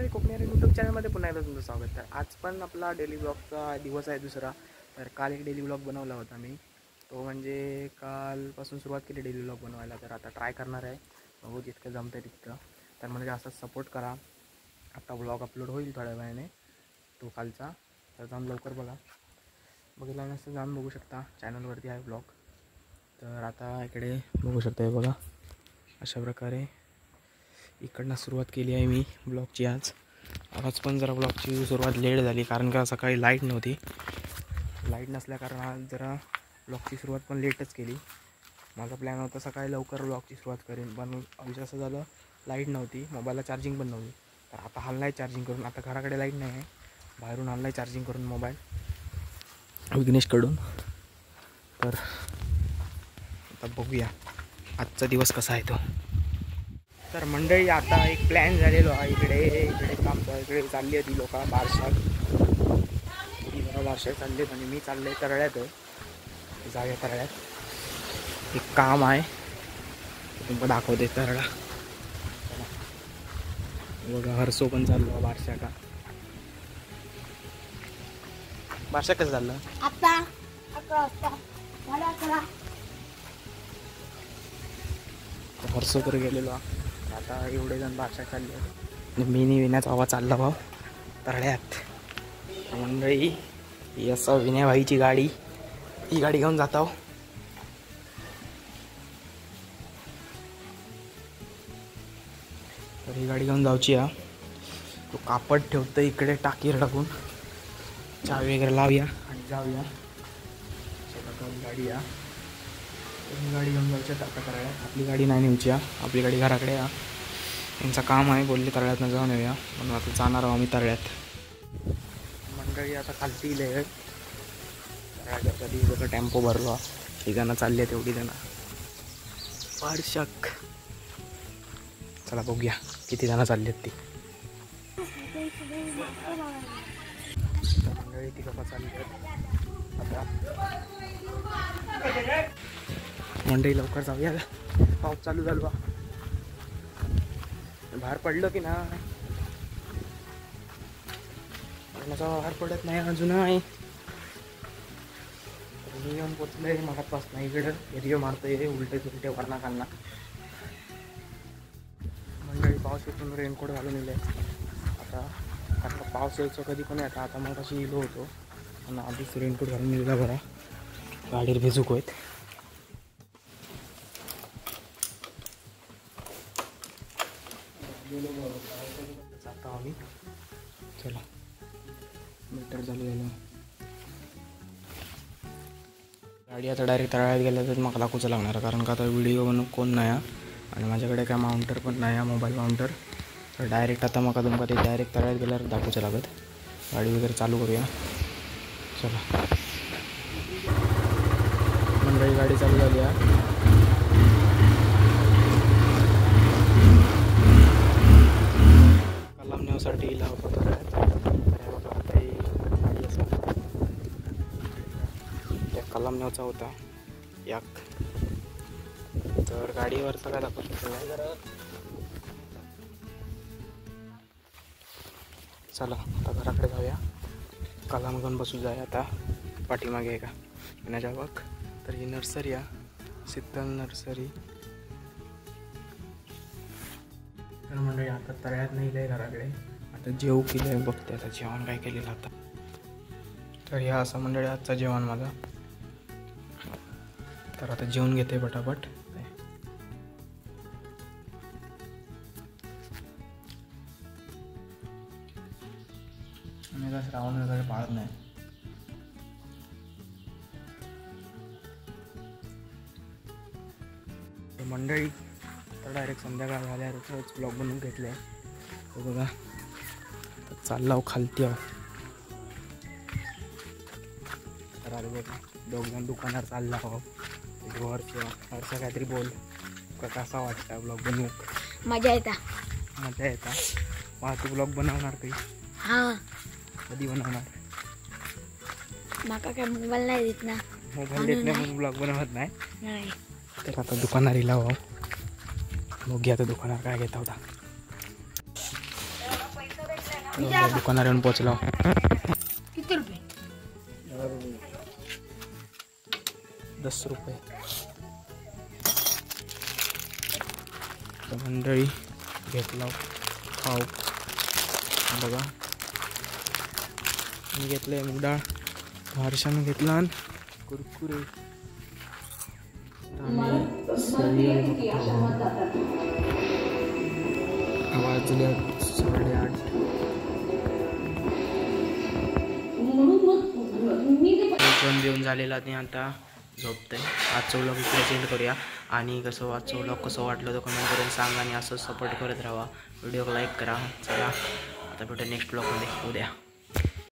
नमस्कार कोकणी यूट्यूब चॅनलमध्ये पुन्हा एकदा तुमचं स्वागत. तर आज पण आपला डेली ब्लॉगचा दिवस आहे दुसरा. तर काल एक डेली ब्लॉग बनवला होता मी, तो म्हणजे कालपासून सुरुवात केली डेली ब्लॉग बनवायला. तर आता ट्राय करणार आहे, बघू जितकं जमतं तितकं. तर म्हणजे असंच सपोर्ट करा. आता ब्लॉग अपलोड होईल थोड्या वेळाने तो कालचा, तर जाऊन लवकर बघितला नसतं जाऊन बघू शकता, चॅनलवरती आहे ब्लॉग. तर आता इकडे बघू शकता, हे बघा अशा प्रकारे इकडनं सुरुवात केली आहे मी ब्लॉगची. आज पण जरा ब्लॉगची सुरुवात लेट झाली, कारण का सकाळी लाईट नव्हती. लाईट नसल्या कारण आज जरा ब्लॉगची सुरुवात पण लेटच केली. माझा प्लॅन होता सकाळी लवकर ब्लॉगची सुरुवात करेन, पण विषय असं झालं, लाईट नव्हती, मोबाईलला चार्जिंग पण नव्हती. तर आता हल्ला आहे चार्जिंग करून. आता घराकडे लाईट नाही आहे, बाहेरून आणला आहे चार्जिंग करून मोबाईल विघ्नेशकडून. तर आता बघूया आजचा दिवस कसा आहे तो. तर मंडळी आता एक प्लॅन झालेलो आहे, इकडे काम इकडे चालली आहे ती लोक बारशात. ती जरा बारशात चालली आहेत आणि मी चालले तरळ्यात. जाऊया तरळ्यात, एक काम आहे तुम्हाला दाखवते. तरळा बघा, हरसो पण चाललो बारशा. का बारशा कसं चाललं आता हरसो तर गेलेलो. आता एवढे जण बारशा चालले आणि मिनी विण्याचा आवाज चालला भाऊ तरळ्यात. मंडळी ही असं विनयभाईची गाडी, ही गाडी घेऊन जाता. तर ही गाडी घेऊन जाऊची आहे. तो कापड ठेवतं इकडे टाकीर टाकून, चावी वगैरे लावूया आणि जाऊया. गाडी ही गाडी घेऊन जाऊच्या टाका करायला. आपली गाडी नाही नेऊची, आपली गाडी घराकडे या. यांचं काम आहे, बोलले तरळ्यातनं जाऊन येऊया, म्हणून आता जाणार आहोत आम्ही तरळ्यात. मंडळी आता खालती इले कधी बघा टेम्पो भरलो, ही जणं चालली आहेत, एवढी जणं पारशक. चला बघूया किती जणं चालली आहेत ती. मंडळी ती कसा चालली आहेत आता. मंडळी लवकर जाऊया, पाऊस चालू झाला बा. बाहेर पडलं की ना, बाहेर पडत नाही अजून. आहे मी येऊन पोचले मगातपासून इकडं एरिया मारतोय उलटे वरणा खालना. मंडळी पाऊस येथून रेनकोट घालून येईल आता, कारण पाऊस यायचं कधी पण येतं. आता मग कशी इलो होतो आणि आधीच रेनकोट घालून येईल बरा, गाडीवर भिजूक होत. जाता आम्ही, चला मीटर चालू झालं. गाडी आता डायरेक्ट तळायला गेल्या तर मग दाखवूच लागणार, कारण का आता व्हिडिओ बनवून कोण नाही आणि माझ्याकडे काय माउंटर पण नाही, मोबाईल माउंटर. तर डायरेक्ट आता मग तुमका ते डायरेक्ट तळायला गेल्यावर दाखवूच लागत. गाडी वगैरे चालू करूया, चला. मंडळी गाडी चालू झाली आहे. कलामण्यासाठी लावतो तरळ्यात. त्या कलामण्याचा होता याक. तर गाडीवरचं काय दाखवतो जरा. चला आता घराकडे जाऊया, कलाम घेऊन बसू जाऊया आता पाठीमागे आहे का येण्याच्या बघ. तर ही नर्सरी आहे, शीतल नर्सरी. तर म्हणजे आता तळ्यात नाही आहे घराकडे. आता जेव केलं आहे, बघते आता जेवण काय केलेलं आता. तर ह्या असं मंडळी आजचं जेवण माझं. तर आता जेवण घेते पटापट. मी काय श्रावण वगैरे पाळत नाही. मंडळी तर डायरेक्ट संध्याकाळ झाल्यावरच ब्लॉग बनवून घेतले. तो बघा चालला हो खालती आहो. तर अरे बघा दोघजण दुकानावर चालला हो. वरचा काहीतरी बोल, कसा वाटतं ब्लॉग बनवू? मजा येता. तू ब्लॉग बनवणार काही? हा. कधी बनवणार? माका काय मोबाईल नाही देत ना. मोबाईल देत नाही म्हणून ब्लॉग बनवत नाही. तर आता दुकानार लावा, बघूया आता दुकानावर काय घेता होता. दुकानावर येऊन पोचलो. किती रुपये? 10 रुपये. तर मंडळी घेतला खाऊ बघा. मी घेतलंय मूग डाळ, हर्षानं घेतला आणि कुरकुरे. वाजले 8:30. जेवण बिवून झालेला नाही, आता झोपतंय. आजचं व्लॉग इकडे सेंड करूया. आणि कसं आजचं व्लॉग कसं वाटलं तर कमेंट करून सांगा आणि असं सपोर्ट करत राहा. व्हिडिओ लाईक करा. चला आता भेटू नेक्स्ट व्लॉगमध्ये उद्या.